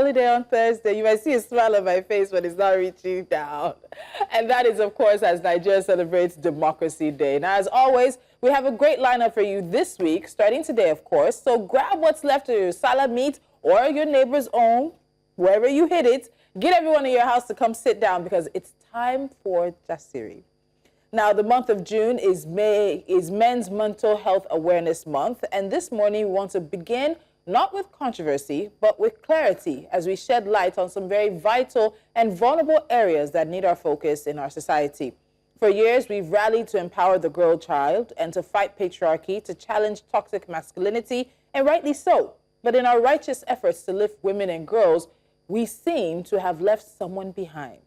holiday on Thursday. You might see a smile on my face, but it's not reaching down. And that is, of course, as Nigeria celebrates Democracy Day. Now, as always, we have a great lineup for you this week, starting today, of course. So grab what's left of your salad meat or your neighbor's own, wherever you hid it. Get everyone in your house to come sit down because it's time for Jasiri. Now, the month of June is Men's Mental Health Awareness Month, and this morning we want to begin not with controversy, but with clarity as we shed light on some very vital and vulnerable areas that need our focus in our society. For years, we've rallied to empower the girl child and to fight patriarchy, to challenge toxic masculinity, and rightly so. But in our righteous efforts to lift women and girls, we seem to have left someone behind.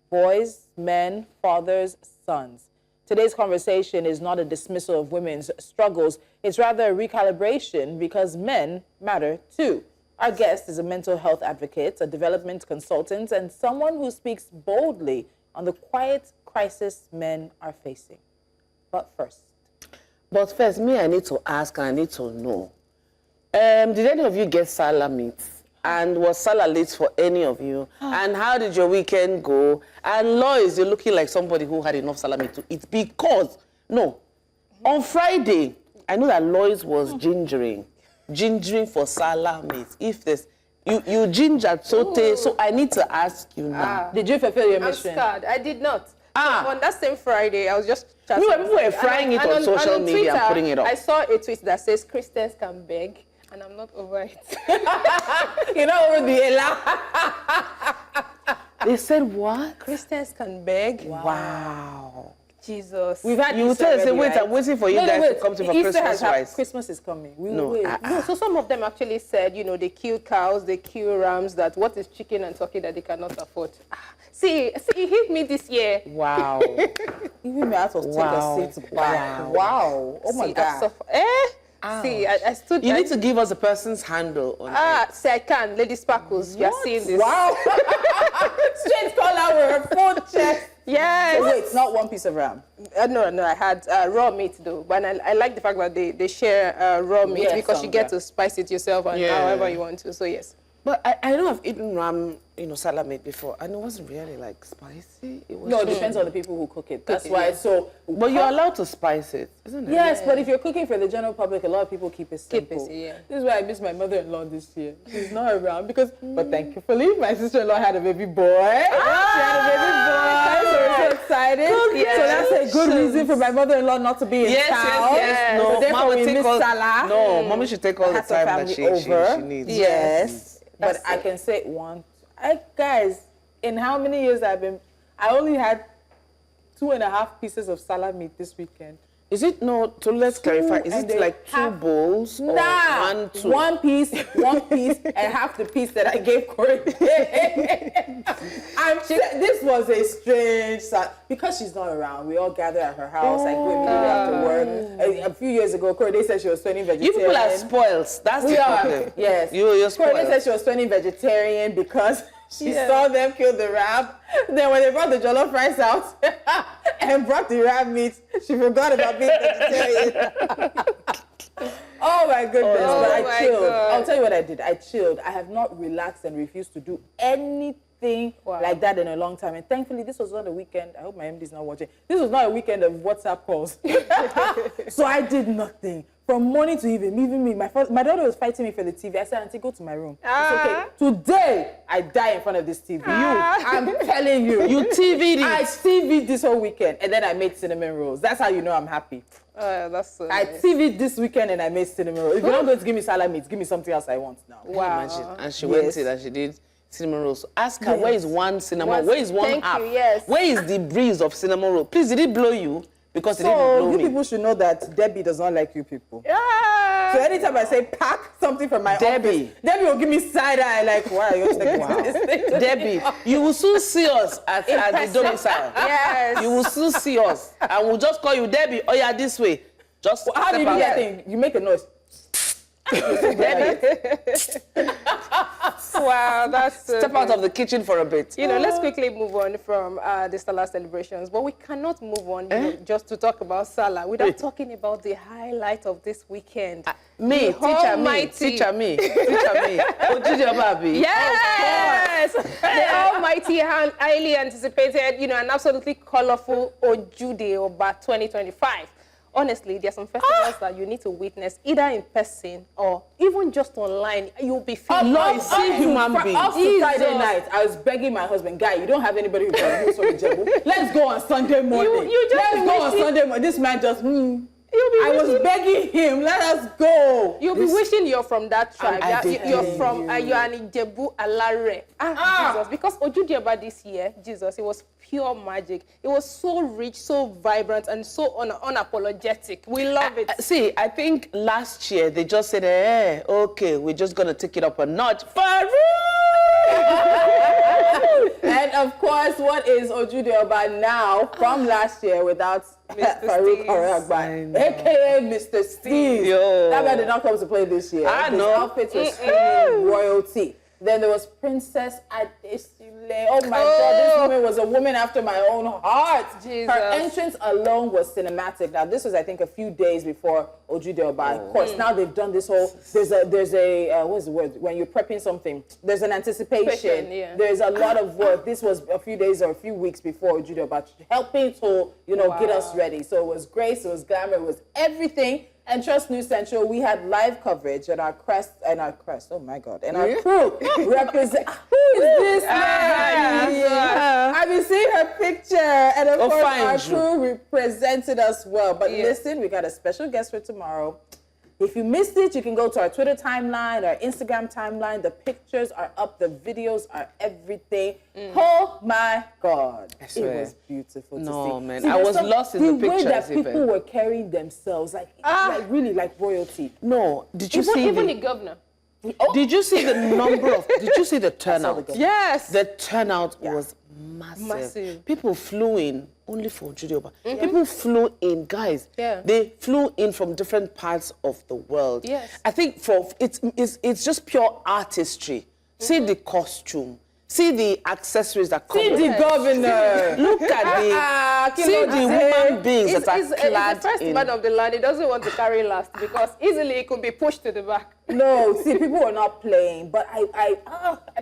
Boys, men, fathers, sons. Today's conversation is not a dismissal of women's struggles. It's rather a recalibration because men matter too. Our guest is a mental health advocate, a development consultant, and someone who speaks boldly on the quiet crisis men are facing. But first, me, I need to ask and I need to know. Did any of you get Salah meat? And was Salah late for any of you? And how did your weekend go? And Lois, you're looking like somebody who had enough Salah meat to eat because, no, on Friday, I know that Lois was gingering for Salah meat. If there's, you gingered saute, so I need to ask you now. Did you fulfill your mission? I'm scared. I did not. So on that same Friday, I was just chatting. People were frying it on social media and putting it up. I saw a tweet that says Christians can beg. And I'm not over it. You're not over the Ella. They said what? Christians can beg. Wow. Jesus. We've had You tell us, wait, right? I'm waiting for you guys to come to for Christmas rice. Christmas is coming. We No. will wait. No, so some of them actually said, you know, they kill cows, they kill rams, that what is chicken and turkey that they cannot afford. See, he hit me this year. Wow. Even me out of take a seat. Wow. Oh my God. See, I stood. You need to give us a person's handle on it. See, I can. Lady Sparkles, you are seeing this. Wow. Straight collar with her full chest. Yes. So wait, it's not one piece of ram. No, I had raw meat though. But I like the fact that they share raw meat because you get to spice it yourself and however you want to. So yes. But I know I've eaten ram, Salah meat before, and it wasn't really like spicy. It was it depends on the people who cook it. That's why. So, but you're allowed to spice it, isn't it? Yes, but if you're cooking for the general public, a lot of people keep it simple. Yeah. This is why I miss my mother-in-law this year. She's not around because, but thankfully, my sister-in-law had a baby boy. She had a baby boy, so we're so excited. So that's a good reason for my mother-in-law not to be in town. Yes. No, So Mama take all, Salah. No, Mommy should take all the time that she needs. Yes. But I can say guys, in how many years I only had 2.5 pieces of salad meat this weekend. Is it so let's clarify, is it like 2 bowls or 1, 2? One piece, and half the piece that I gave Corey. This was a strange because she's not around. We all gather at her house, like when we after work. A few years ago, Corey said she was turning vegetarian. You people are spoiled. That's the problem. Yes. You're spoiled. Corey said she was turning vegetarian because she saw them kill the ram. Then when they brought the jollof rice out and brought the ram meat, she forgot about being vegetarian. Oh my goodness, but I chilled. God. I'll tell you what I did. I chilled. I have not relaxed and refused to do anything like that in a long time. And thankfully, this was not a weekend. I hope my MD is not watching. This was not a weekend of WhatsApp calls. So I did nothing. From morning to evening, even me, my daughter was fighting me for the TV. I said, Auntie, go to my room. It's okay. Today, I die in front of this TV. I'm telling you. You TV'd it. I TV'd this whole weekend, and then I made cinnamon rolls. That's how you know I'm happy. That's so I nice. TV'd this weekend, and I made cinnamon rolls. If you're not going to give me salad meat, give me something else I want now. Wow. Imagine. And she went in and she did cinnamon rolls. So ask her, where is one cinnamon? Where is one half? Where is the breeze of cinnamon roll? Please, did it blow you? Because it didn't blow me. You people should know that Debbie does not like you people. So anytime I say pack something from my office, Debbie will give me side eye like, why are you taking this thing? Debbie, you will soon see us at the domicile. Yes. You will soon see us. And we'll just call you Debbie. Oh yeah, this way. Just how do you do that thing? You make a noise. Wow, that's so Step out good. of the kitchen for a bit. You know, let's quickly move on from the Salah celebrations, but we cannot move on you know, just to talk about Salah without talking about the highlight of this weekend. Me, The teacher me, almighty- teacher me, teacher me. Ojude Oba abi. Yes! The almighty, highly anticipated, you know, and absolutely colorful Ojude Oba 2025. Honestly, there are some festivals that you need to witness either in person or even just online. You'll be feeling Lord, see human beings. Up to Friday night, I was begging my husband, guy, you don't have anybody who can use from Ijebu. Let's go on Sunday morning. You just Let's go on wishing- Sunday morning. This man just, You'll be I was wishing- begging him, let us go. You'll be wishing you're from that tribe. I You're did. from, you're an Ijebu Alare. Jesus. Because Ojude Oba this year, Jesus, it was pure magic. It was so rich, so vibrant, and so unapologetic. We love it. See, I think last year they just said, okay, we're just going to take it up a notch. Farouk! And of course, what is Ojude Oba now from last year without Mr. Farouk Steez. Oragba, aka Mr. Steve. Yo. That man did not come to play this year. I His know. outfits were screaming royalty. Then there was Princess Adesile. Oh my God, this woman was a woman after my own heart. Jesus. Her entrance alone was cinematic. Now this was, I think, a few days before Ojude Oba. Of course, now they've done this whole. There's a what's the word when you're prepping something? There's an anticipation. Yeah. There's a lot of work. This was a few days or a few weeks before Ojude Oba, helping to get us ready. So it was grace, it was glamour, it was everything. And Trust News Central, we had live coverage and our crest, oh my God, and our crew represent. Who is this man? I've been seeing her picture, and of course our crew represented us well. But listen, we got a special guest for tomorrow. If you missed it, you can go to our Twitter timeline, our Instagram timeline. The pictures are up, the videos are everything. Oh my God. It swear. was beautiful to see. No, man. See, I there's was lost in the way pictures that people even. were carrying themselves, like really like royalty. No, did you see Even the, the governor. did you see the number of, did you see the turnout? governor. Yes. The turnout was massive. Massive. People flew in only for Ojude Oba. People flew in, guys. Yeah. They flew in from different parts of the world. Yes. I think it's just pure artistry. See the costume. See the accessories that come See with the it. governor. Look at the see the human beings that are It's clad the first in. man of the land. He doesn't want to carry last because easily it could be pushed to the back. No, see, people were not playing, but I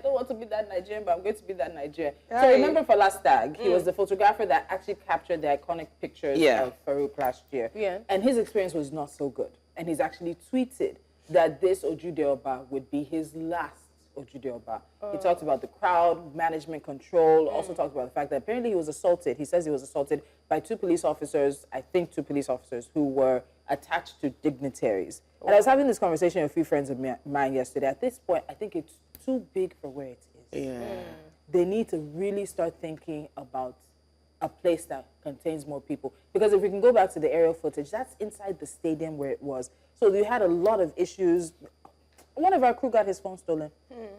don't want to be that Nigerian, but I'm going to be that Nigerian. So Right. remember for Last Stag, he was the photographer that actually captured the iconic pictures of Farouk last year. Yeah. And his experience was not so good. And he's actually tweeted that this Ojude Oba would be his last Ojude Oba. He talked about the crowd, management control, also talked about the fact that apparently he was assaulted. He says he was assaulted by two police officers, I think two police officers, who were attached to dignitaries. And I was having this conversation with a few friends of mine yesterday. At this point, I think it's too big for where it is. Yeah. They need to really start thinking about a place that contains more people. Because if we can go back to the aerial footage, that's inside the stadium where it was. So we had a lot of issues. One of our crew got his phone stolen.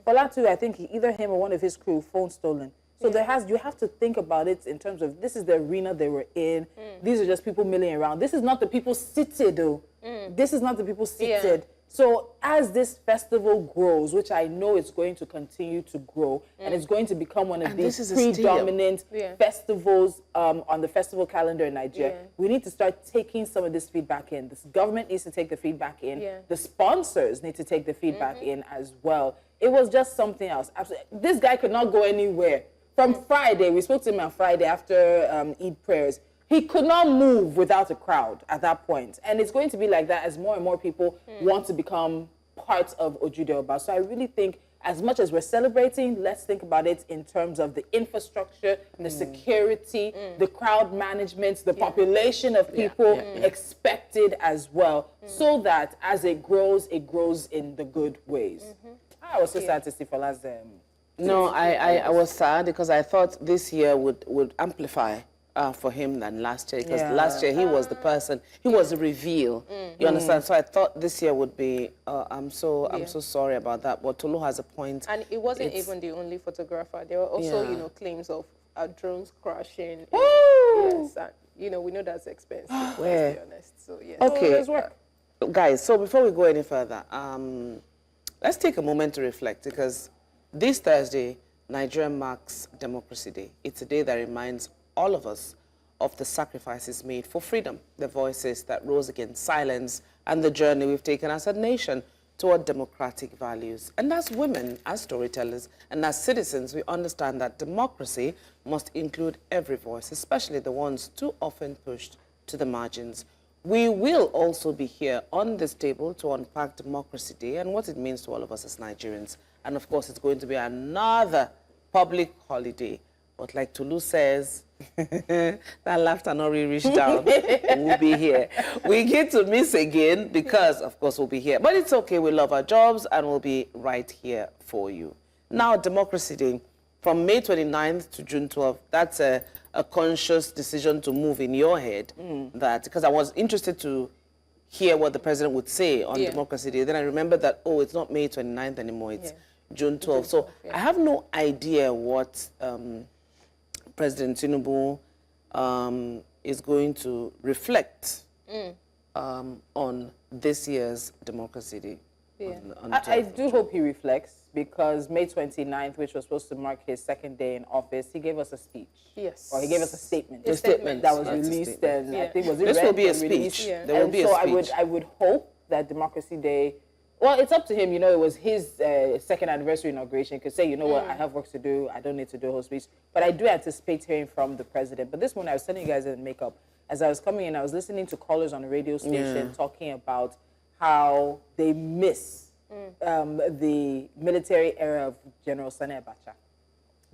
Fola too, I think either him or one of his crew, phone stolen. So you have to think about it in terms of this is the arena they were in. These are just people milling around. This is not the people seated though. This is not the people seated. So as this festival grows, which I know it's going to continue to grow, and it's going to become one of this these is a stadium. predominant festivals on the festival calendar in Nigeria, we need to start taking some of this feedback in. The government needs to take the feedback in. The sponsors need to take the feedback in as well. It was just something else. Absolutely. This guy could not go anywhere. From Friday, we spoke to him on Friday after Eid prayers. He could not move without a crowd at that point. And it's going to be like that as more and more people want to become part of Ojude Oba. So I really think as much as we're celebrating, let's think about it in terms of the infrastructure, the security, the crowd management, the population of people expected as well, so that as it grows in the good ways. I was so sad to see Fola's No, I was sad because I thought this year would amplify for him than last year, because last year he was the person, he was the reveal. You understand? So I thought this year would be. I'm so sorry about that. But Tolu has a point. And it wasn't even the only photographer. There were also, claims of drones crashing. Woo! Yes, and, we know that's expensive. Where? Let's be honest. So yes. Okay. There's work. Guys, so before we go any further, let's take a moment to reflect, because this Thursday, Nigeria marks Democracy Day. It's a day that reminds all of us of the sacrifices made for freedom, the voices that rose against silence, and the journey we've taken as a nation toward democratic values. And as women, as storytellers, and as citizens, we understand that democracy must include every voice, especially the ones too often pushed to the margins. We will also be here on this table to unpack Democracy Day and what it means to all of us as Nigerians. And of course, it's going to be another public holiday. But like Tulu says, that laughter not really reached down. We'll be here. We get to miss again because, of course, we'll be here. But it's okay. We love our jobs and we'll be right here for you. Now, Democracy Day, from May 29th to June 12th, that's a conscious decision to move in your head. That, because I was interested to hear what the president would say on Democracy Day. Then I remembered that, oh, it's not May 29th anymore. It's June 12th. So I have no idea what President Tinubu is going to reflect on this year's Democracy Day. I do hope he reflects, because May 29th, which was supposed to mark his second day in office, he gave us a speech. Yes. Or he gave us a statement. A statement. That was released, and I think was it This read will be a and released? speech. There will be a so speech. I would hope that Democracy Day, well, it's up to him. You know, it was his second anniversary inauguration. He could say, you know what, I have work to do. I don't need to do a whole speech. But I do anticipate hearing from the president. But this morning, I was telling you guys in makeup, as I was coming in, I was listening to callers on the radio station talking about how they miss the military era of General Sani Abacha.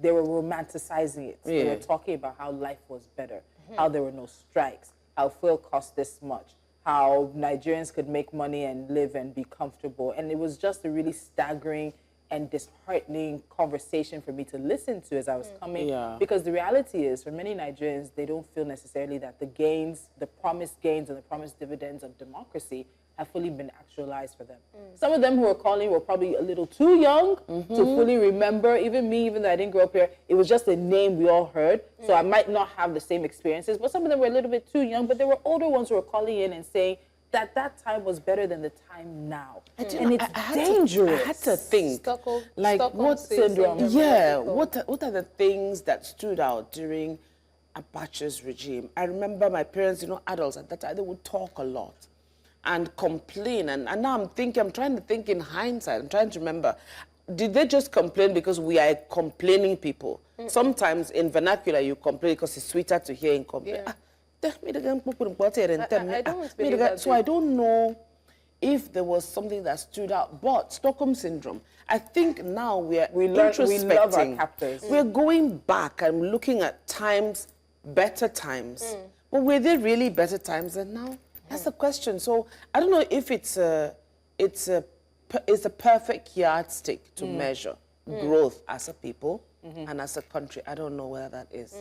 They were romanticizing it. They were talking about how life was better, how there were no strikes, how fuel cost this much, how Nigerians could make money and live and be comfortable. And it was just a really staggering and disheartening conversation for me to listen to as I was coming. Because the reality is, for many Nigerians, they don't feel necessarily that the gains, the promised gains and the promised dividends of democracy have fully been actualized for them. Some of them who were calling were probably a little too young to fully remember. Even me, even though I didn't grow up here, it was just a name we all heard. So I might not have the same experiences, but some of them were a little bit too young. But there were older ones who were calling in and saying that that time was better than the time now. And it's dangerous. I had to think, Stockholm what syndrome? What are the things that stood out during Abacha's regime? I remember my parents, you know, adults at that time, they would talk a lot and complain. And now I'm trying to think in hindsight. I'm trying to remember, did they just complain because we are complaining people? Sometimes in vernacular, you complain because it's sweeter to hear in complain. So I don't know if there was something that stood out. But Stockholm Syndrome, I think now we love our captors. We're going back and looking at times, better times. But were they really better times than now? That's the question. So I don't know if it's a perfect yardstick to measure growth as a people and as a country. I don't know whether that is.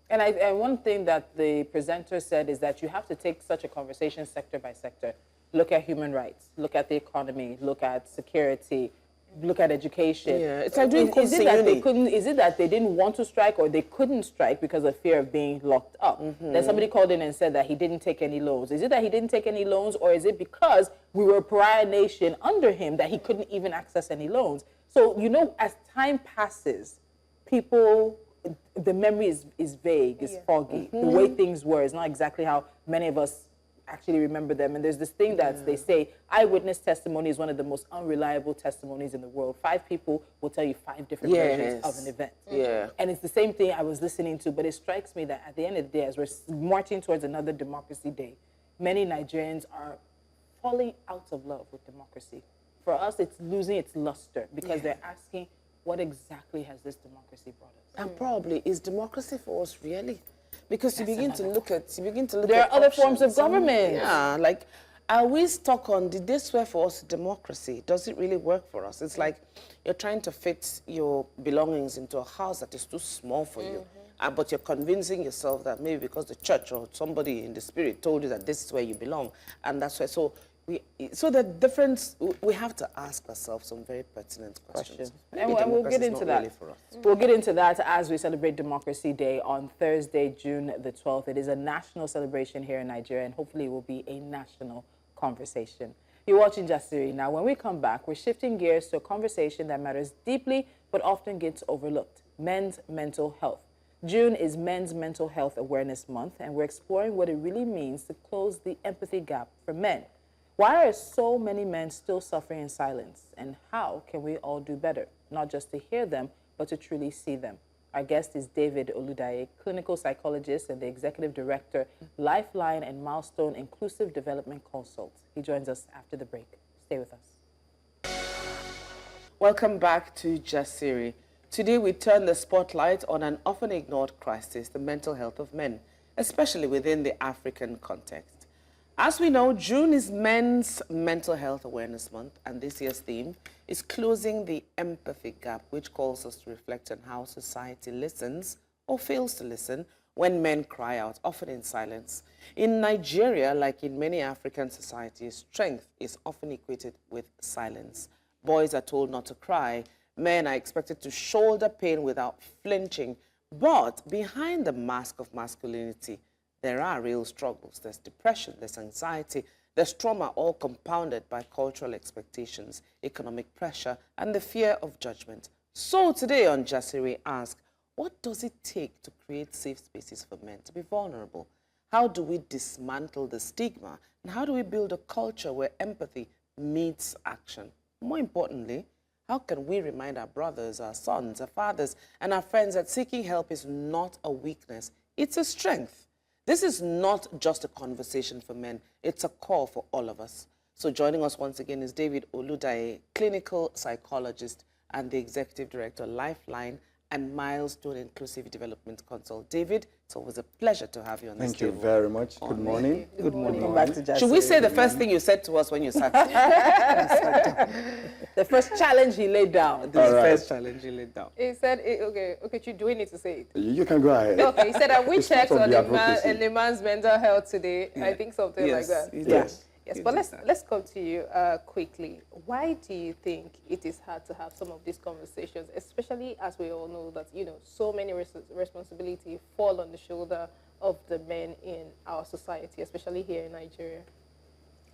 And one thing that the presenter said is that you have to take such a conversation sector by sector. Look at human rights, look at the economy, look at security, look at education. Yeah, it's like doing is it that they didn't want to strike, or they couldn't strike because of fear of being locked up? Then somebody called in and said that he didn't take any loans. Is it that he didn't take any loans, or is it because we were a pariah nation under him that he couldn't even access any loans? So, you know, as time passes, people, the memory is vague, is foggy. The way things were is not exactly how many of us actually remember them. And there's this thing that they say, eyewitness testimony is one of the most unreliable testimonies in the world. 5 people will tell you 5 different versions of an event. And it's the same thing I was listening to, but it strikes me that at the end of the day, as we're marching towards another Democracy Day, many Nigerians are falling out of love with democracy. For us, it's losing its luster because they're asking, what exactly has this democracy brought us? And probably, is democracy for us really? Because you begin to look at there are other forms of government. Yeah, like, are we stuck on, did they swear for us democracy? Does it really work for us? It's like you're trying to fit your belongings into a house that is too small for you. But you're convincing yourself that maybe because the church or somebody in the spirit told you that this is where you belong. And that's why, so the difference, we have to ask ourselves some very pertinent questions. And we'll get into that. Really for us. We'll get into that as we celebrate Democracy Day on Thursday, June the 12th. It is a national celebration here in Nigeria, and hopefully it will be a national conversation. You're watching Jasiri. Now, when we come back, we're shifting gears to a conversation that matters deeply but often gets overlooked: men's mental health. June is Men's Mental Health Awareness Month, and we're exploring what it really means to close the empathy gap for men. Why are so many men still suffering in silence, and how can we all do better, not just to hear them, but to truly see them? Our guest is David Oludaye, clinical psychologist and the executive director, Lifeline and Milestone Inclusive Development Consult. He joins us after the break. Stay with us. Welcome back to Jasiri. Today we turn the spotlight on an often ignored crisis, the mental health of men, especially within the African context. As we know, June is Men's Mental Health Awareness Month, and this year's theme is closing the empathy gap, which calls us to reflect on how society listens or fails to listen when men cry out, often in silence. In Nigeria, like in many African societies, strength is often equated with silence. Boys are told not to cry. Men are expected to shoulder pain without flinching. But behind the mask of masculinity, there are real struggles. There's depression, there's anxiety, there's trauma, all compounded by cultural expectations, economic pressure, and the fear of judgment. So today on Jasiri, we ask, what does it take to create safe spaces for men to be vulnerable? How do we dismantle the stigma? And how do we build a culture where empathy meets action? More importantly, how can we remind our brothers, our sons, our fathers, and our friends that seeking help is not a weakness, it's a strength? This is not just a conversation for men, it's a call for all of us. So joining us once again is David Oludaye, clinical psychologist and the executive director, Lifeline and Milestone Inclusive Development Consult. David, it's always a pleasure to have you on this table. Thank you very much. Good morning. Good morning. Back to Jasiri. Should we say the first thing you said to us when you sat down? The first challenge he laid down. The first challenge you laid down. He said, okay, do we need to say it? You can go ahead. Okay, he said that we It's checked part on of the the man's mental health today. I think something like that. Yes. Yes, but let's come to you quickly. Why do you think it is hard to have some of these conversations, especially as we all know that, so many responsibility fall on the shoulder of the men in our society, especially here in Nigeria?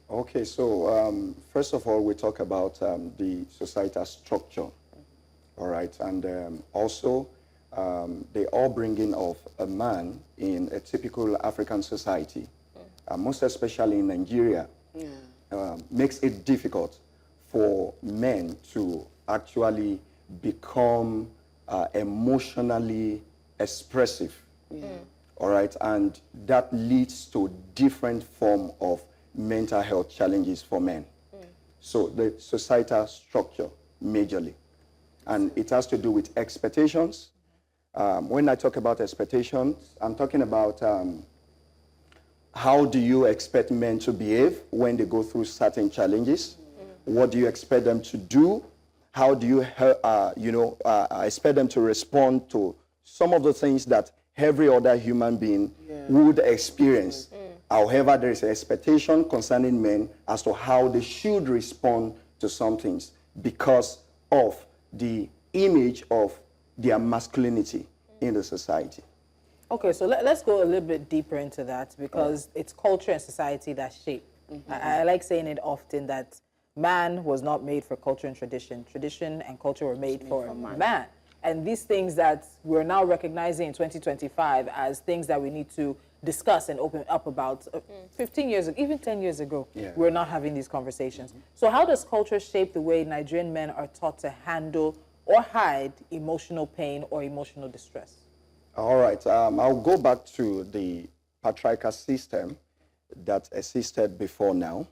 Okay, so first of all, we talk about the societal structure, all right, and also the upbringing of a man in a typical African society, most especially in Nigeria. Makes it difficult for men to actually become emotionally expressive. All right, and that leads to different form of mental health challenges for men. So the societal structure majorly, and it has to do with expectations. When I talk about expectations, I'm talking about how do you expect men to behave when they go through certain challenges? What do you expect them to do? How do you, expect them to respond to some of the things that every other human being would experience? However, there is an expectation concerning men as to how they should respond to some things because of the image of their masculinity in the society. Okay, so let's go a little bit deeper into that because it's culture and society that shape. I like saying it often that man was not made for culture and tradition. Tradition and culture were made for man. And these things that we're now recognizing in 2025 as things that we need to discuss and open up about 15 years ago, even 10 years ago, we're not having these conversations. So how does culture shape the way Nigerian men are taught to handle or hide emotional pain or emotional distress? All right, I'll go back to the patriarchal system that existed before now,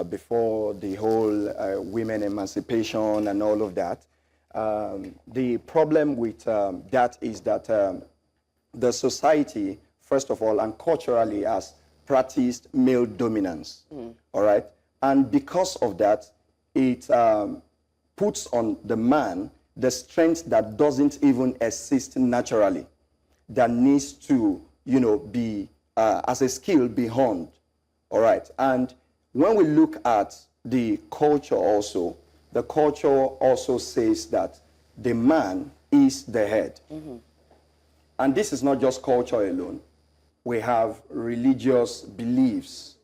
before the whole women emancipation and all of that. The problem with that is that the society, first of all, and culturally has practiced male dominance, all right? And because of that, it puts on the man the strength that doesn't even exist naturally, that needs to, be as a skill be honed, all right? And when we look at the culture also, the culture also says that the man is the head. And this is not just culture alone. We have religious beliefs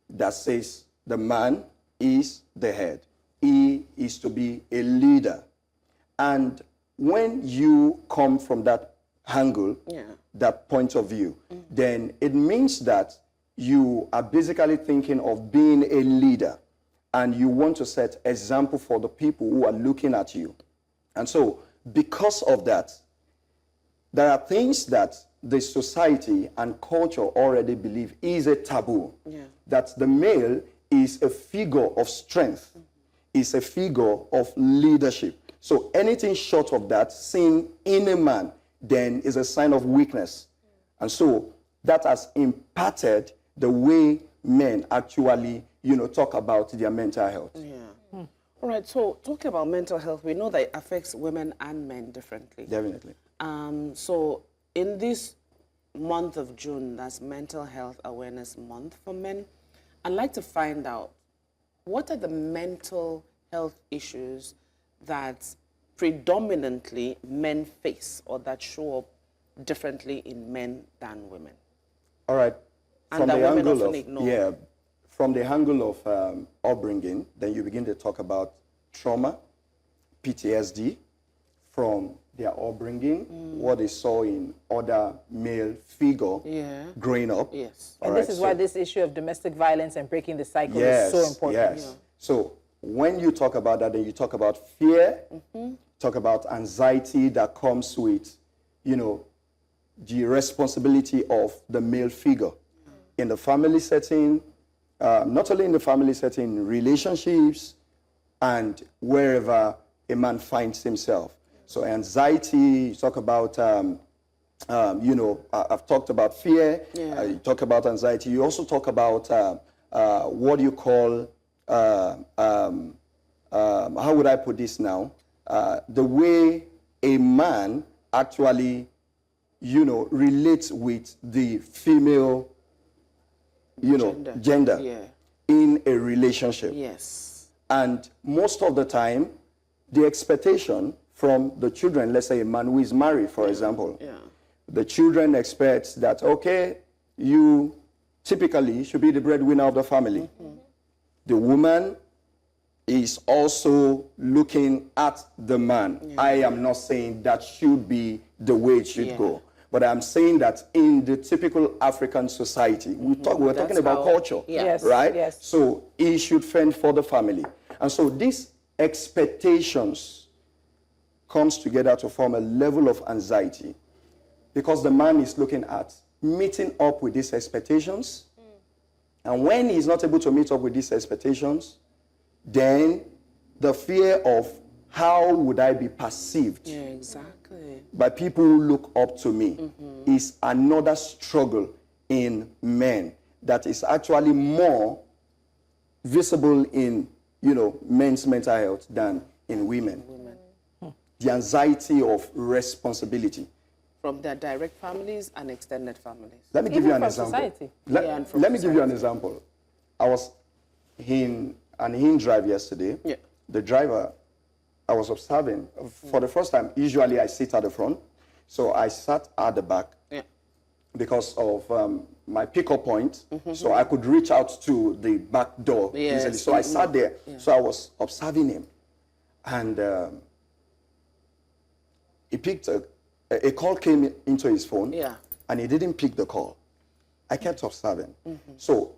that says the man is the head. He is to be a leader. And when you come from that angle, that point of view, then it means that you are basically thinking of being a leader, and you want to set example for the people who are looking at you. And so, because of that, there are things that the society and culture already believe is a taboo. That the male is a figure of strength, is a figure of leadership. So anything short of that seen in a man then is a sign of weakness. And so that has impacted the way men actually, talk about their mental health. All right, so talking about mental health, we know that it affects women and men differently. Definitely. So in this month of June, that's Mental Health Awareness Month for men, I'd like to find out, what are the mental health issues that predominantly men face, or that show up differently in men than women? All right. And that women often ignore. From the angle of upbringing, then you begin to talk about trauma, PTSD, from their upbringing, what they saw in other male figure growing up. And this is why this issue of domestic violence and breaking the cycle is so important. So when you talk about that, then you talk about fear, talk about anxiety that comes with, the responsibility of the male figure in the family setting, not only in the family setting, relationships, and wherever a man finds himself. So anxiety, you talk about, I've talked about fear, you talk about anxiety. You also talk about what do you call, how would I put this now? The way a man actually, relates with the female, gender in a relationship. And most of the time, the expectation from the children, let's say a man who is married, for example, the children expect that, okay, you typically should be the breadwinner of the family. The woman is also looking at the man. I am not saying that should be the way it should go, but I'm saying that in the typical African society, we're talking about culture, right? So he should fend for the family. And so these expectations comes together to form a level of anxiety, because the man is looking at meeting up with these expectations. And when he's not able to meet up with these expectations, then the fear of how would I be perceived by people who look up to me is another struggle in men that is actually more visible in, men's mental health than in women. The anxiety of responsibility. From their direct families and extended families. Let me give you an example. Let me give you an example. I was in an drive yesterday. The driver, I was observing for the first time. Usually I sit at the front. So I sat at the back because of my pickup point. So I could reach out to the back door easily. So I sat there. So I was observing him. And he picked a call came into his phone, and he didn't pick the call. I kept observing. So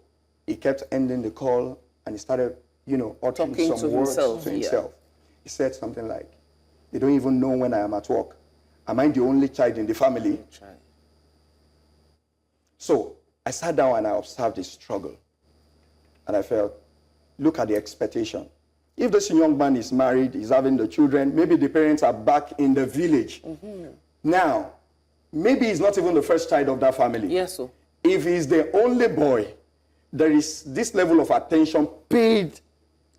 he kept ending the call, and he started, uttering some words to himself. He said something like, "They don't even know when I am at work. Am I the only child in the family?" So I sat down and I observed his struggle. And I felt, look at the expectation. If this young man is married, he's having the children, maybe the parents are back in the village. Now, maybe he's not even the first child of that family. If he's the only boy, there is this level of attention paid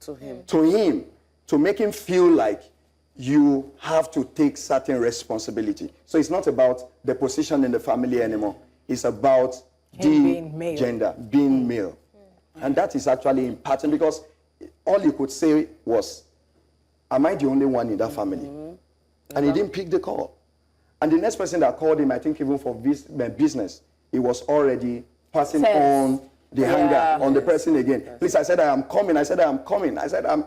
to him to make him feel like you have to take certain responsibility. So it's not about the position in the family anymore. It's about the gender, being male. And that is actually important, because all you could say was, am I the only one in that family? And he didn't pick the call. And the next person that called him, I think even for business, he was already passing on the hanger on the person again. Please, I said I am coming. I said I am coming. I said I'm,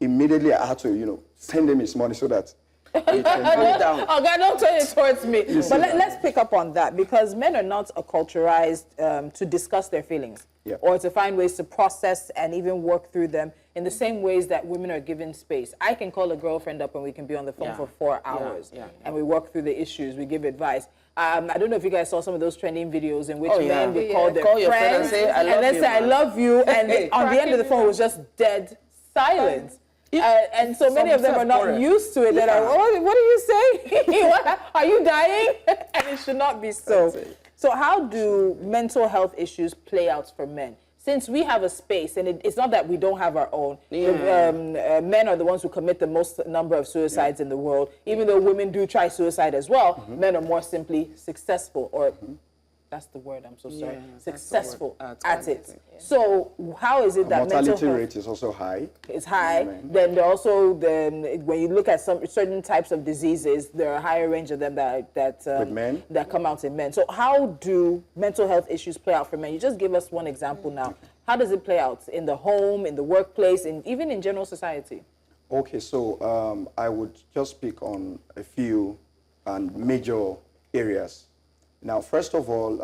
immediately I had to, send him his money so that he can go down. Oh God, don't turn it towards me. But let's pick up on that, because men are not acculturized to discuss their feelings or to find ways to process and even work through them in the same ways that women are given space. I can call a girlfriend up and we can be on the phone for 4 hours and we work through the issues, we give advice. I don't know if you guys saw some of those trending videos in which men would call their friends and say, and then say, I love you, and on the end of the phone was just dead silence. And so many of them are not used to it. They're like, what are you saying? Are you dying? And it should not be so. So how do mental health issues play out for men? Since we have a space, and it's not that we don't have our own, men are the ones who commit the most number of suicides in the world. Even though women do try suicide as well, men are more simply successful, or that's the word, I'm so sorry, successful at it. So how is it that mental mortality health rate is also high? It's high. Then there also, when you look at some certain types of diseases, there are a higher range of them that come out in men. So how do mental health issues play out for men? You just give us one example now. How does it play out in the home, in the workplace, and even in general society? Okay, so I would just pick on a few major areas. Now, first of all,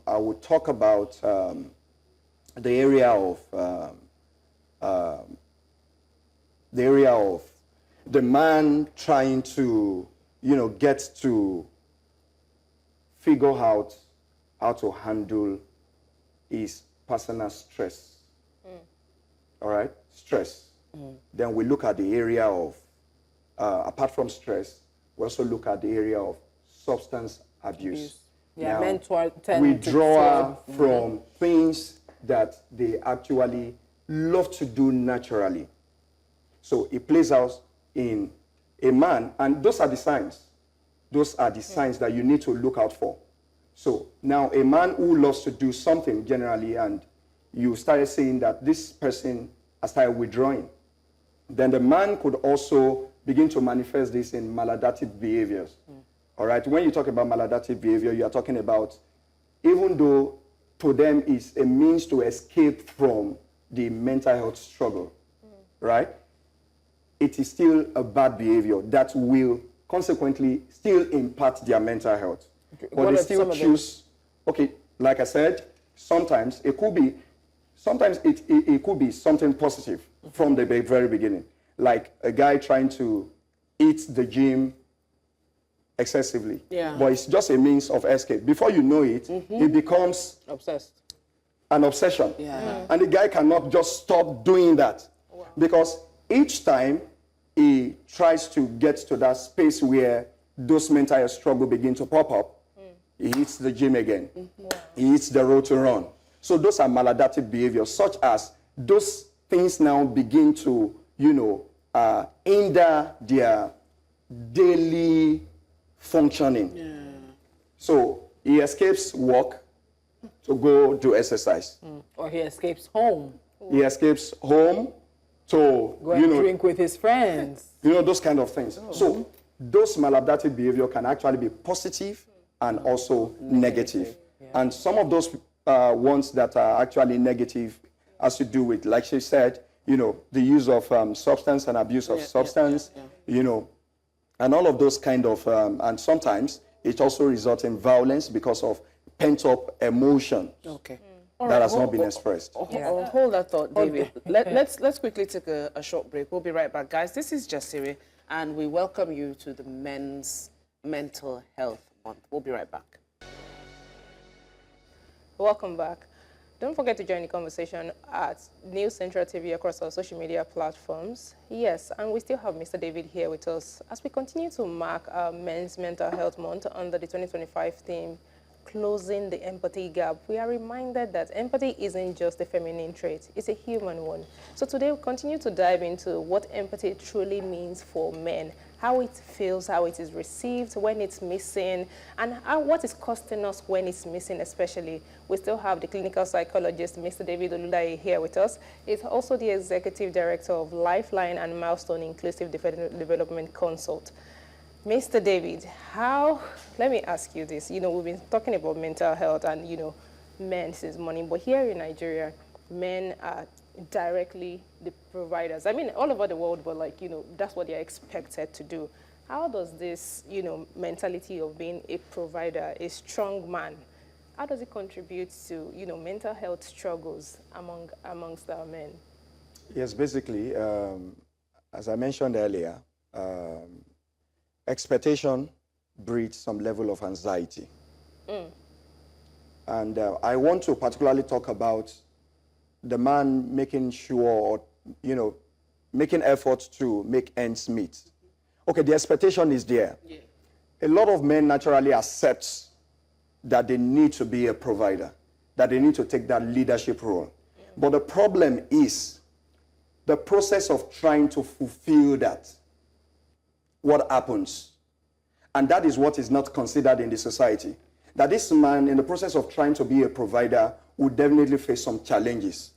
I would talk about the area of the man trying to, get to figure out how to handle his personal stress. All right, stress. Then we look at the area of, apart from stress, we also look at the area of substance abuse. Yeah, now, we draw from things that they actually love to do naturally. So it plays out in a man, and those are the signs. Those are the signs that you need to look out for. So now a man who loves to do something generally, and you started saying that this person has started withdrawing, then the man could also begin to manifest this in maladaptive behaviors. All right, when you talk about maladaptive behavior, you are talking about, even though to them is a means to escape from the mental health struggle, right? It is still a bad behavior that will consequently still impact their mental health. But they still choose, okay, like I said, sometimes it could be something positive from the very beginning. Like a guy trying to eat the gym excessively. But it's just a means of escape. Before you know it, it becomes an obsession. And the guy cannot just stop doing that. Because each time he tries to get to that space where those mental health struggles begin to pop up, he hits the gym again. He hits the road to run. So those are maladaptive behaviors, such as those things now begin to, hinder their daily functioning. So he escapes work to go do exercise. Or he escapes home. He escapes home to go and drink with his friends. Those kind of things. So those maladaptive behavior can actually be positive and also negative. And some of those ones that are actually negative has to do with, like she said, the use of substance and abuse of substance, and all of those kind of, and sometimes it also results in violence because of pent-up emotion that has not been expressed. Hold that thought, David. Let's quickly take a short break. We'll be right back, guys. This is Jasiri, and we welcome you to the Men's Mental Health Month. We'll be right back. Welcome back. Don't forget to join the conversation at News Central TV across our social media platforms. Yes, and we still have Mr. David here with us as we continue to mark our Men's Mental Health Month under the 2025 theme, Closing the Empathy Gap. We are reminded that empathy isn't just a feminine trait, it's a human one. So today we'll continue to dive into what empathy truly means for men, how it feels, how it is received when it's missing, and what is costing us when it's missing especially. We still have the clinical psychologist, Mr. David Oludaye, here with us. He's also the executive director of Lifeline and Milestone Inclusive Development Consult. Mr. David, let me ask you this. We've been talking about mental health and, men since morning, but here in Nigeria, men are directly the providers. I mean, all over the world, but like, that's what they're expected to do. How does this, mentality of being a provider, a strong man, how does it contribute to, mental health struggles amongst our men? Yes, basically, as I mentioned earlier, expectation breeds some level of anxiety. And I want to particularly talk about the man making sure, or, making efforts to make ends meet. Okay, the expectation is there. Yeah. A lot of men naturally accept that they need to be a provider, that they need to take that leadership role. Yeah. But the problem is the process of trying to fulfill that. What happens? And that is what is not considered in the society. That this man, in the process of trying to be a provider, will definitely face some challenges.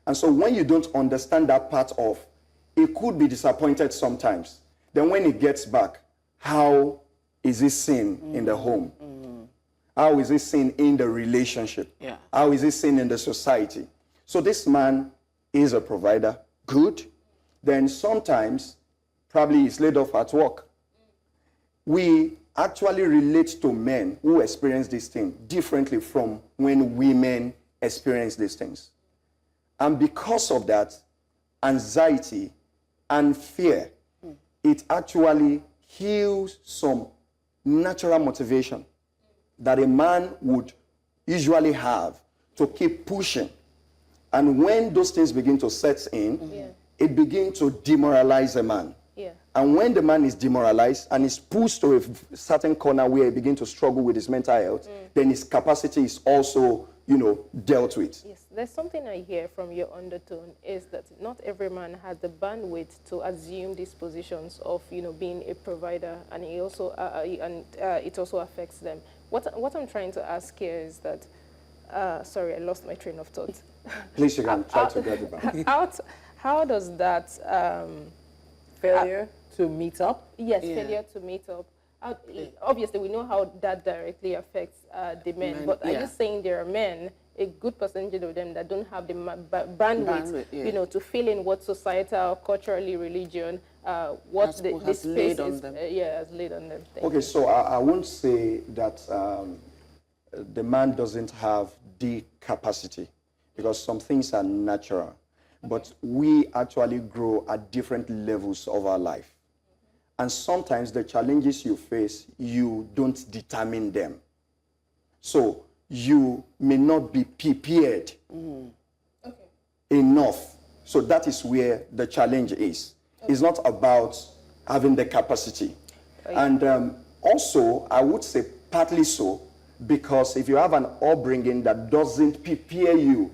And so when you don't understand that part of, it could be disappointed sometimes. Then when he gets back, how is he seen in the home? How is he seen in the relationship? Yeah. How is he seen in the society? So this man is a provider, good. Then sometimes, probably he's laid off at work. We actually relate to men who experience this thing differently from when women experience these things. And because of that, anxiety and fear, it actually heals some natural motivation that a man would usually have to keep pushing. And when those things begin to set in, it begins to demoralize a man. Yeah. And when the man is demoralized and is pushed to a certain corner where he begins to struggle with his mental health, then his capacity is also, dealt with. Yes, there's something I hear from your undertone is that not every man has the bandwidth to assume these positions of, being a provider, and it also affects them. What I'm trying to ask here is that, sorry, I lost my train of thought. Please, you can try to get it back. How does that failure to meet up? Yes, failure to meet up. Obviously, we know how that directly affects the men, but are you saying there are men, a good percentage of them, that don't have the bandwidth, to fill in what societal, culturally, religion, what the space is, has laid on them? Okay, so I won't say that the man doesn't have the capacity, because some things are natural. But we actually grow at different levels of our life. And sometimes the challenges you face, you don't determine them. So you may not be prepared enough. So that is where the challenge is. It's not about having the capacity. And also, I would say partly so, because if you have an upbringing that doesn't prepare you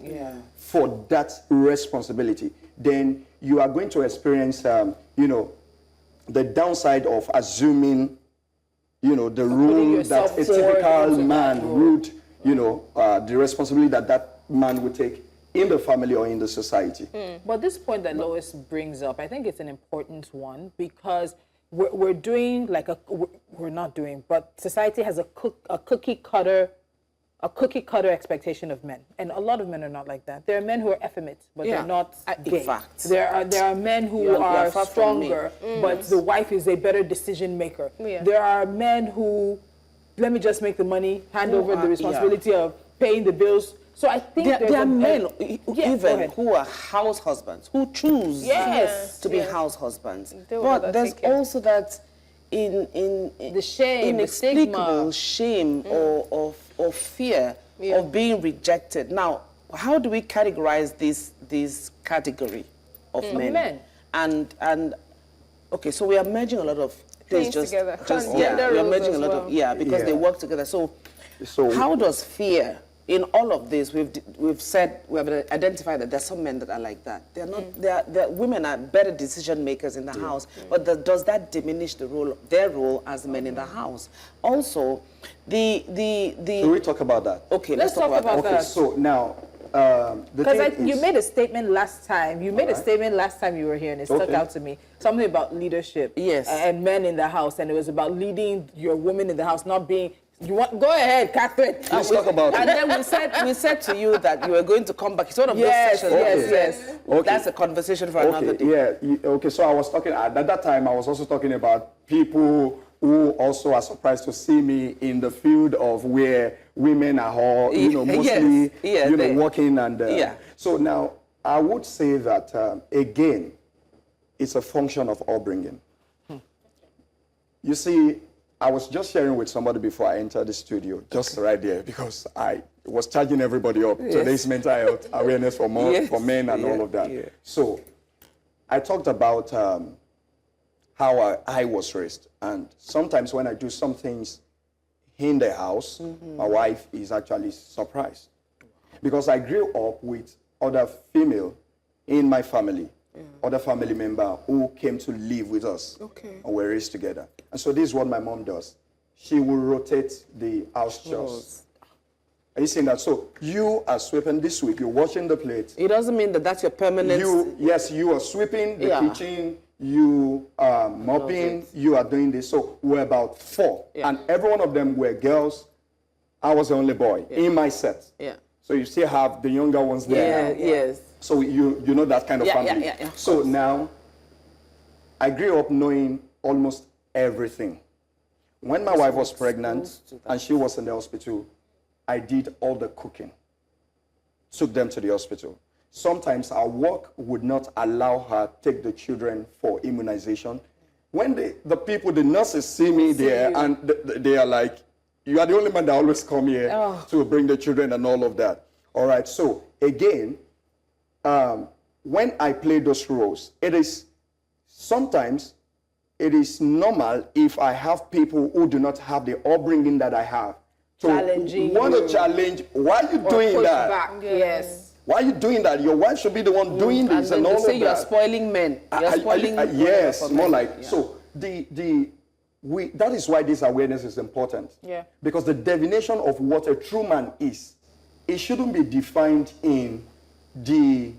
for that responsibility, then you are going to experience, the downside of assuming, the role that a typical man would, the responsibility that man would take in the family or in the society. But this point that Lois brings up, I think it's an important one, because we're doing like we're not doing, but society has a cookie cutter expectation of men, and a lot of men are not like that. There are men who are effeminate, but they're not gay. In fact, there are men who are stronger, but the wife is a better decision maker. There are men who, let me just make the money, hand over the responsibility of paying the bills. So I think there are men even who are house husbands, who choose to be house husbands. But there's also that the shame, inexplicable shame or fear of being rejected. Now, how do we categorize this category of men? And okay, so we are merging a lot of things together. We are merging a lot of because they work together. So how does fear? In all of this, we have identified that there's some men that are like that. They're not. Women are better decision makers in the house, but does that diminish their role as men in the house? Also, Can we talk about that? Okay, let's talk about that. Okay, so now, because you made a statement last time. You made a statement last time you were here, and it stuck out to me. Something about leadership. Yes. And men in the house, and it was about leading your woman in the house, not being You want? Go ahead, Catherine. Let's talk about And it. then we said to you that you were going to come back. It's one of Yes, those sessions. yes. Okay. That's a conversation for another day. Yeah. Okay. So I was talking at that time. I was also talking about people who also are surprised to see me in the field of where women are all, mostly, working and. So now I would say that again, it's a function of upbringing. You see, I was just sharing with somebody before I entered the studio, just right there, because I was charging everybody up. Today's mental health awareness for men and all of that. Yeah. So I talked about how I was raised. And sometimes when I do some things in the house, my wife is actually surprised. Because I grew up with other female in my family, other family member who came to live with us. Okay. And we're raised together. And so this is what my mom does. She will rotate the house chores. Are you seeing that? So you are sweeping this week, you're washing the plate. It doesn't mean that that's your permanent... You are sweeping the kitchen, you are mopping, you are doing this. So we're about 4. And every one of them were girls. I was the only boy in my set. Yeah. So you still have the younger ones there. Yes. So you know that kind of family. So now, I grew up knowing almost everything. When my wife was pregnant and she was in the hospital, I did all the cooking. Took them to the hospital. Sometimes our work would not allow her to take the children for immunization. When the people, the nurses see me there and they are like, you are the only man that always come here to bring the children and all of that. All right, so again, when I play those roles, sometimes it is normal if I have people who do not have the upbringing that I have. So want to challenge, why are you doing that? Back. Yes. Why are you doing that? Your wife should be the one doing this and all of that. Say you're spoiling men. You're spoiling yes, more like, so that is why this awareness is important. Yeah. Because the definition of what a true man is, it shouldn't be defined in the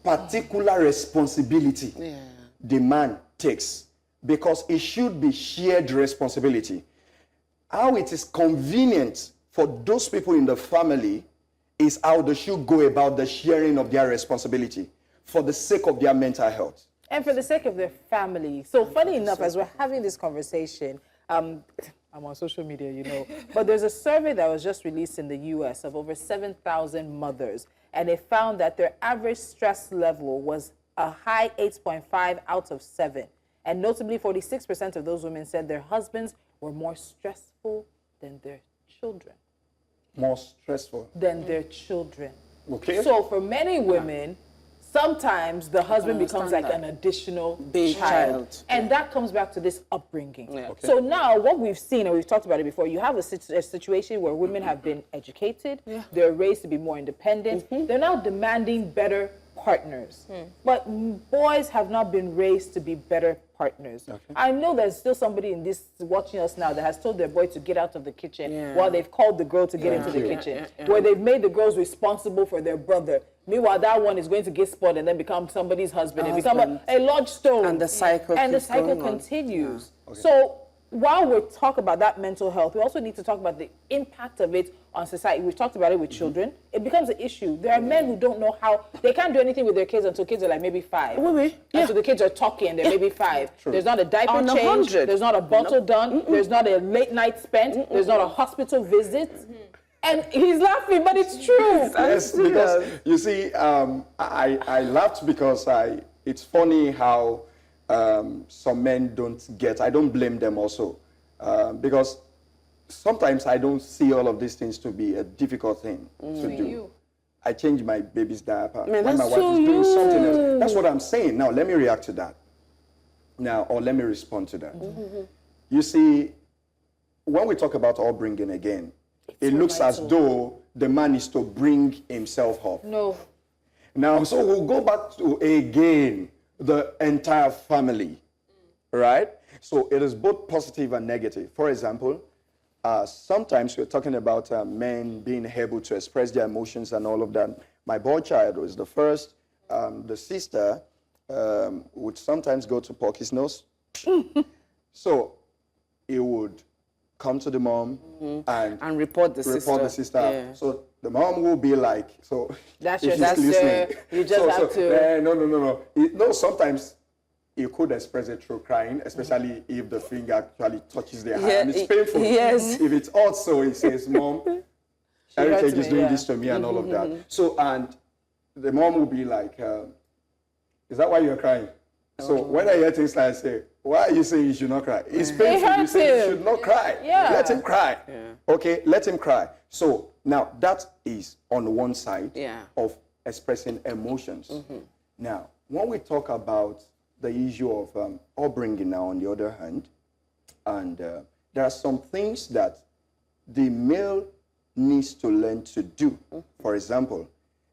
particular responsibility the man takes, because it should be shared responsibility. How it is convenient for those people in the family is how they should go about the sharing of their responsibility for the sake of their mental health. And for the sake of their family. So funny enough, as we're having this conversation, I'm on social media, but there's a survey that was just released in the US of over 7,000 mothers, and it found that their average stress level was a high 8.5 out of 7. And notably, 46% of those women said their husbands were more stressful than their children. More stressful? Than their children. Okay. So for many women, sometimes the husband becomes like an additional child. And that comes back to this upbringing. Yeah. Okay. So now what we've seen, and we've talked about it before, you have a situation where women have been educated, they're raised to be more independent, they're now demanding better partners. But boys have not been raised to be better partners. Okay. I know there's still somebody in this watching us now that has told their boy to get out of the kitchen while they've called the girl to get into the kitchen, where they've made the girls responsible for their brother. Meanwhile, that one is going to get spot and then become somebody's husband and become a lodgestone. And the cycle continues. So while we talk about that mental health, we also need to talk about the impact of it on society. We've talked about it with children. It becomes an issue. There are men who don't know how, they can't do anything with their kids until kids are like maybe 5. Until the kids are talking and they're maybe 5. True. There's not a diaper change. 100. There's not a bottle done. There's not a late night spent. There's not a hospital visit. And he's laughing, but it's true. Yes, because you see, I laughed because it's funny how some men don't get, I don't blame them also, because sometimes I don't see all of these things to be a difficult thing to do. I change my baby's diaper when my wife is doing something else. That's what I'm saying. Now, let me react to that. Or let me respond to that. You see, when we talk about upbringing again, it looks as though the man is to bring himself up. No. Now, so we'll go back to, again, the entire family, right? So it is both positive and negative. For example, sometimes we're talking about men being able to express their emotions and all of that. My boy child was the first. The sister would sometimes go to poke his nose. So he would come to the mom And report the sister. Yeah. So the mom will be like, so That's if your she's sister. listening. You just have to. No, sometimes you could express it through crying, especially if the finger actually touches their hand. It's painful. Yes. If it's also, it says, Mom, Heritage is doing this to me and all of that. So, and the mom will be like, is that why you're crying? So when I hear things like, I say, why are you saying you should not cry? It's painful. You hurts say you him. should not cry. Yeah. Let him cry. Okay, let him cry. So now that is on one side of expressing emotions. Now, when we talk about the issue of upbringing now, on the other hand, and there are some things that the male needs to learn to do. For example,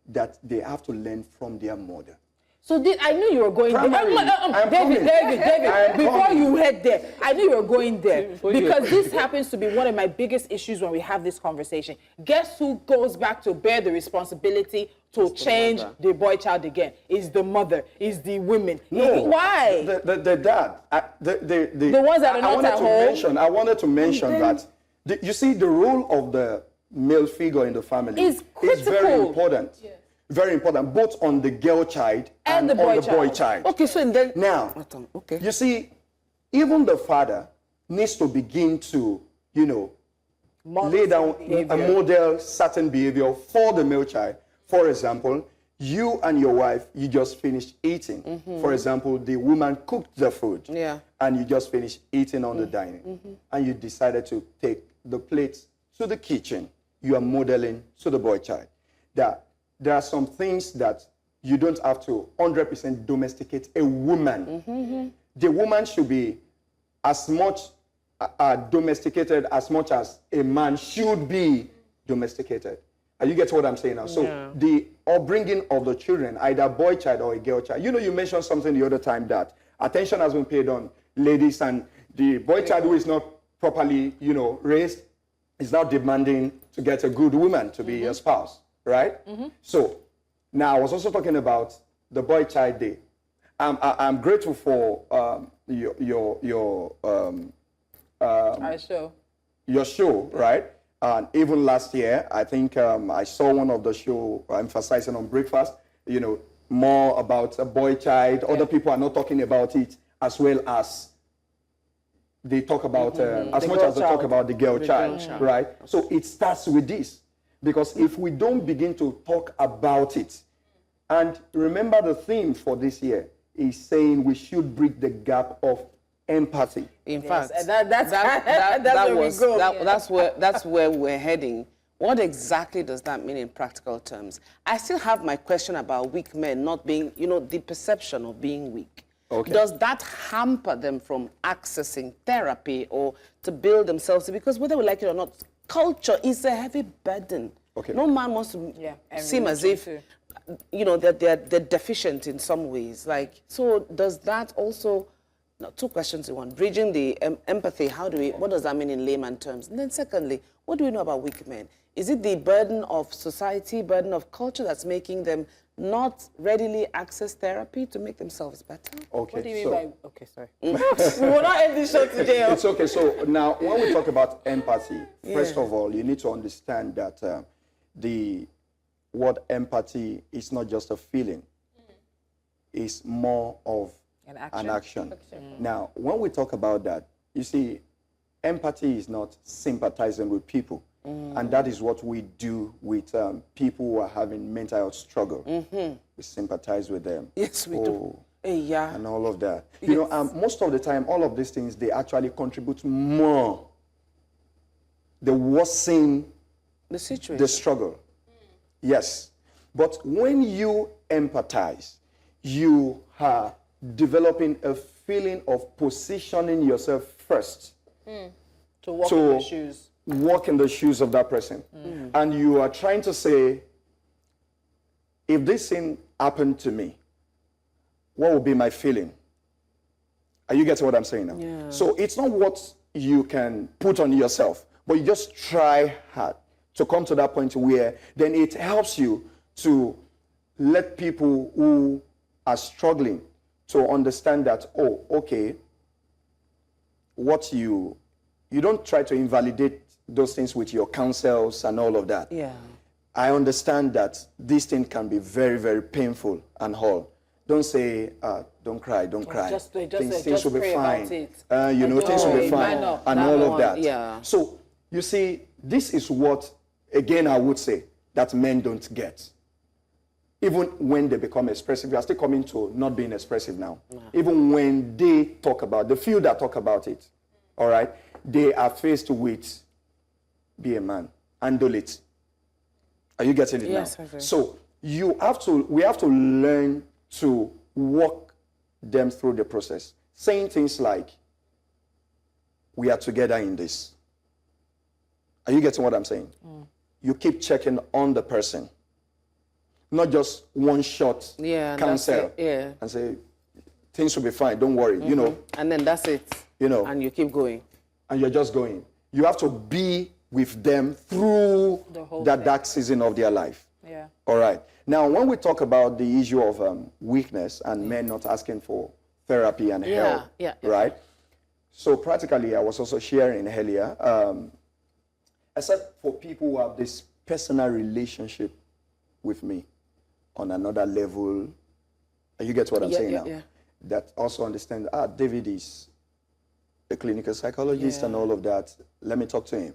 that they have to learn from their mother. So I knew you were going Primarily, there. David, before you head there, I knew you were going there. Because this happens to be one of my biggest issues when we have this conversation. Guess who goes back to bear the responsibility to change the boy child again? Is the mother, is the women. No. Why? The dad. The ones that are not at home. I wanted to mention that, you see, the role of the male figure in the family is very important. Yeah. Very important, both on the girl child and the on the boy boy child. Okay, so then now, you see, even the father needs to begin to, lay down a model certain behavior for the male child. For example, you and your wife, you just finished eating. For example, the woman cooked the food, and you just finished eating on the dining, and you decided to take the plates to the kitchen. You are modeling to the boy child that there are some things that you don't have to 100% domesticate a woman. The woman should be as much domesticated as much as a man should be domesticated. You get what I'm saying now? So the upbringing of the children, either a boy child or a girl child. You mentioned something the other time that attention has been paid on ladies, and the boy child who is not properly, raised is now demanding to get a good woman to be a spouse. Right? So now I was also talking about the Boy Child Day. I'm grateful for your show, right? And even last year, I think I saw one of the show emphasizing on breakfast, more about a boy child. Other people are not talking about it as well as they talk about, as much as they talk about the girl child, right? So it starts with this. Because if we don't begin to talk about it, and remember the theme for this year is saying we should bridge the gap of empathy. In fact, that's where we're heading. What exactly does that mean in practical terms? I still have my question about weak men not being, the perception of being weak. Okay. Does that hamper them from accessing therapy or to build themselves? Because whether we like it or not, culture is a heavy burden. Okay. No man wants to seem as if, that they're deficient in some ways. So does that also, two questions in one, bridging the empathy, what does that mean in layman terms? And then secondly, what do we know about weak men? Is it the burden of society, burden of culture that's making them not readily access therapy to make themselves better? Okay. What do you mean by... Okay, sorry. We will not end this show today. It's okay. So now, when we talk about empathy, first of all, you need to understand that the word empathy is not just a feeling. It's more of an action. Now, when we talk about that, you see, empathy is not sympathizing with people. And that is what we do with people who are having mental health struggle. We sympathize with them. Yes, we do. And all of that. Yes. Most of the time, all of these things, they actually contribute more. The worsening the situation, the struggle. Yes. But when you empathize, you are developing a feeling of positioning yourself first. To walk in the shoes. Walk in the shoes of that person. And you are trying to say, if this thing happened to me, what would be my feeling? Are you getting what I'm saying now? Yeah. So it's not what you can put on yourself, but you just try hard to come to that point where then it helps you to let people who are struggling to understand that, oh, okay, what you you don't try to invalidate those things with your counsels and all of that. Yeah. I understand that this thing can be very, very painful and all. Don't say, don't cry, don't cry. Just things will be pray fine. about it. You know, things will be fine. And all of that. Yeah. So, you see, this is what, again, I would say, that men don't get. Even when they become expressive, we are still coming to not being expressive now. No. Even when they talk about, the few that talk about it, all right, they are faced with, be a man, handle it. Are you getting it yes, now? Okay. So we have to learn to walk them through the process. Saying things like, we are together in this. Are you getting what I'm saying? You keep checking on the person. Not just one shot counsel and say, things will be fine, don't worry, you know. And then that's it. You know. And you keep going. And you're just going. You have to be with them through that dark season of their life. Yeah. All right. Now, when we talk about the issue of weakness and men not asking for therapy and help, right? So practically, I was also sharing earlier, except for people who have this personal relationship with me on another level, you get what I'm saying now? Yeah. That also understand, David is a clinical psychologist and all of that. Let me talk to him.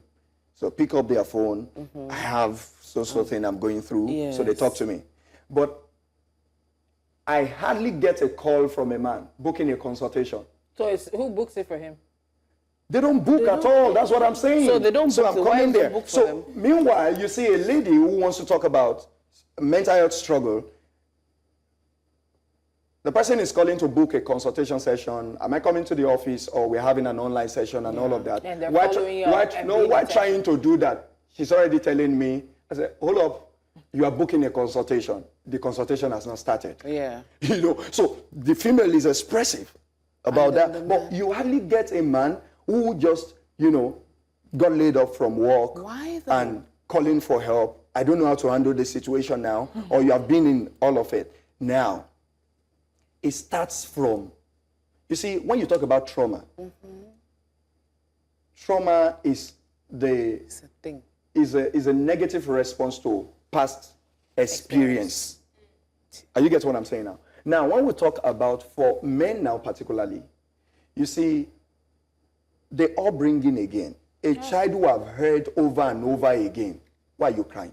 So pick up their phone. I have so thing I'm going through. So they talk to me. But I hardly get a call from a man booking a consultation. So it's, who books it for him? They don't book at all. That's what I'm saying. So they don't book. So I'm coming there. Book for so them? Meanwhile, you see a lady who wants to talk about mental health struggle. The person is calling to book a consultation session. Am I coming to the office, or we're having an online session and all of that? And they're following you up and why trying to do that? She's already telling me. I said, hold up, you are booking a consultation. The consultation has not started. Yeah. You know, so the female is expressive about that. But you hardly get a man who just, you know, got laid off from work and calling for help. I don't know how to handle the situation now, or you have been in all of it. Now, it starts from, you see, when you talk about trauma, trauma is it's a thing. Is a negative response to past experience. Are you get what I'm saying now? Now, when we talk about, for men now particularly, you see, they all bring in again a child who have heard over and over again. Why are you crying?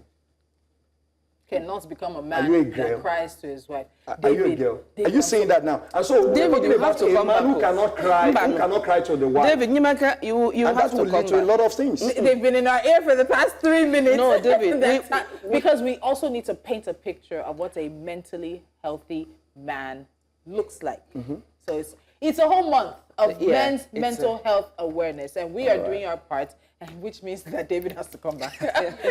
Cannot become a man that cries to his wife. Are you a girl? Are you saying that now? And so David, you have to come back. Who cannot cry to the wife. David, you have that to will lead come to back. a lot of things. They've been in our ear for the past 3 minutes. No, David. Because we also need to paint a picture of what a mentally healthy man looks like. So it's a whole month of men's mental health awareness, and we are doing our part, and which means that David has to come back.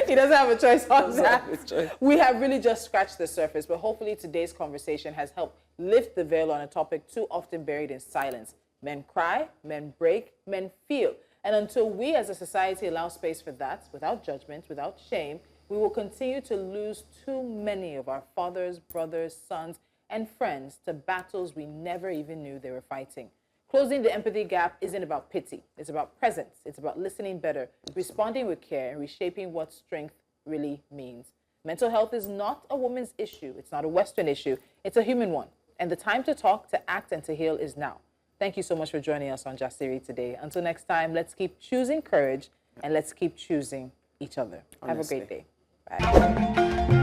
He doesn't have a choice on that. We have really just scratched the surface, but hopefully today's conversation has helped lift the veil on a topic too often buried in silence. Men cry, men break, men feel. And until we as a society allow space for that, without judgment, without shame, we will continue to lose too many of our fathers, brothers, sons, and friends to battles we never even knew they were fighting. Closing the empathy gap isn't about pity. It's about presence. It's about listening better, responding with care, and reshaping what strength really means. Mental health is not a woman's issue. It's not a Western issue. It's a human one. And the time to talk, to act, and to heal is now. Thank you so much for joining us on Jasiri today. Until next time, let's keep choosing courage, and let's keep choosing each other. Honestly. Have a great day. Bye.